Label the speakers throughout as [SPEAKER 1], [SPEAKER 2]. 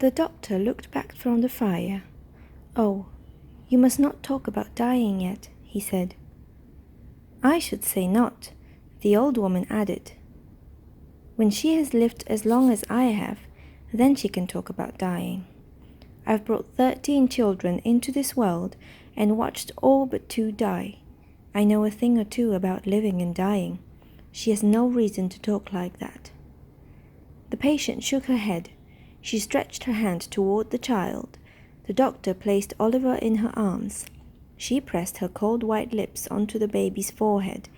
[SPEAKER 1] The doctor looked back from the fire. "Oh, you must not talk about dying yet," he said. "I should say not," the old woman added. "When she has lived as long as I have, then she can talk about dying. I've brought 13 children into this world and watched all but 2 die. I know a thing or two about living and dying. She has no reason to talk like that." The patient shook her head. She stretched her hand toward the child. The doctor placed Oliver in her arms. She pressed her cold white lips onto the baby's forehead.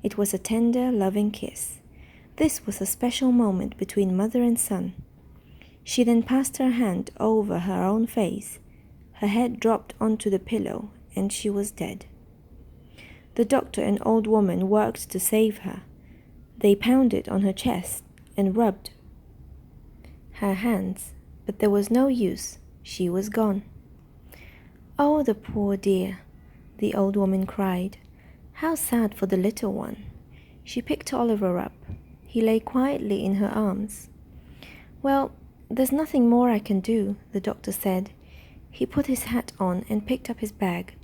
[SPEAKER 1] It was a tender, loving kiss. This was a special moment between mother and son. She then passed her hand over her own face. Her head dropped onto the pillow, and she was dead. The doctor and old woman worked to save her. They pounded on her chest and rubbed her hands, but there was no use. She was gone. "Oh, the poor dear," the old woman cried. "How sad for the little one." She picked Oliver up. He lay quietly in her arms. "Well, there's nothing more I can do," the doctor said. He put his hat on and picked up his bag.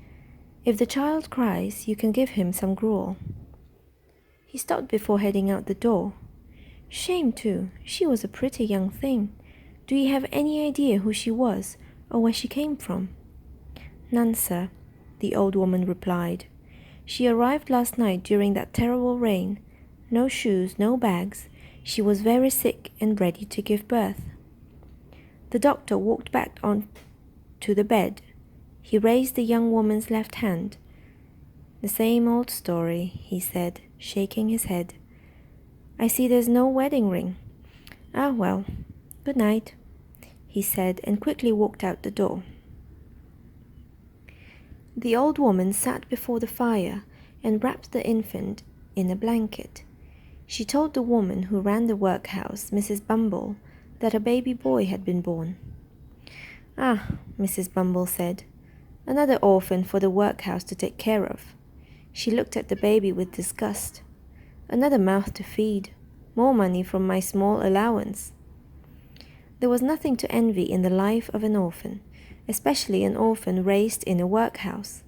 [SPEAKER 1] "If the child cries, you can give him some gruel." He stopped before heading out the door. "Shame, too. She was a pretty young thing. Do you have any idea who she was or where she came from?" "None, sir," the old woman replied. "She arrived last night during that terrible rain. No shoes, no bags. She was very sick and ready to give birth." The doctor walked back on to the bed. He raised the young woman's left hand. "The same old story," he said, shaking his head. "I see there's no wedding ring. Ah, well, good night," he said, and quickly walked out the door. The old woman sat before the fire and wrapped the infant in a blanket. She told the woman who ran the workhouse, Mrs. Bumble, that a baby boy had been born. "Ah," Mrs. Bumble said, "another orphan for the workhouse to take care of." She looked at the baby with disgust. "Another mouth to feed. More money from my small allowance." There was nothing to envy in the life of an orphan, especially an orphan raised in a workhouse.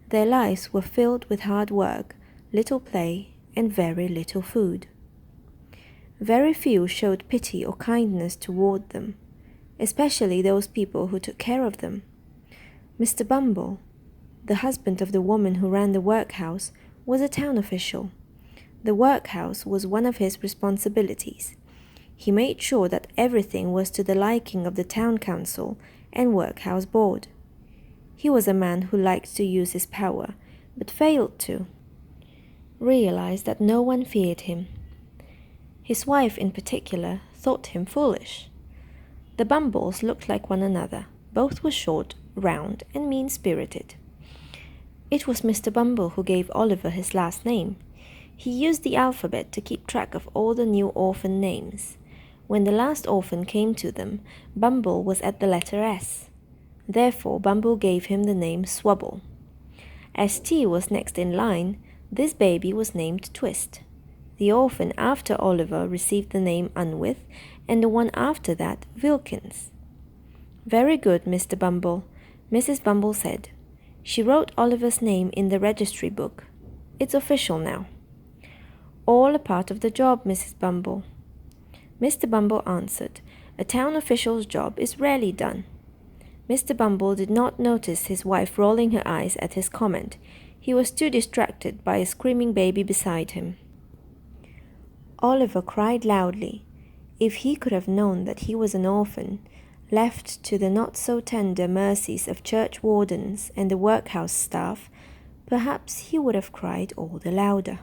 [SPEAKER 1] Their lives were filled with hard work, little play, and very little food. Very few showed pity or kindness toward them, especially those people who took care of them. Mr. Bumble, the husband of the woman who ran the workhouse, was a town official. The workhouse was one of his responsibilities. He made sure that everything was to the liking of the town council and workhouse board. He was a man who liked to use his power, but failed to realize that no one feared him. His wife, in particular, thought him foolish. The Bumbles looked like one another. Both were short, round, and mean-spirited. It was Mr. Bumble who gave Oliver his last name. He used the alphabet to keep track of all the new orphan names. When the last orphan came to them, Bumble was at the letter S. Therefore, Bumble gave him the name Swubble. As T was next in line, this baby was named Twist. The orphan after Oliver received the name Unwith, and the one after that, Wilkins. "Very good, Mr. Bumble," Mrs. Bumble said. She wrote Oliver's name in the registry book. "It's official now." "All a part of the job, Mrs. Bumble." Mr. Bumble answered, "A town official's job is rarely done." Mr. Bumble did not notice his wife rolling her eyes at his comment. He was too distracted by a screaming baby beside him. Oliver cried loudly. If he could have known that he was an orphan, left to the not-so-tender mercies of church wardens and the workhouse staff, perhaps he would have cried all the louder.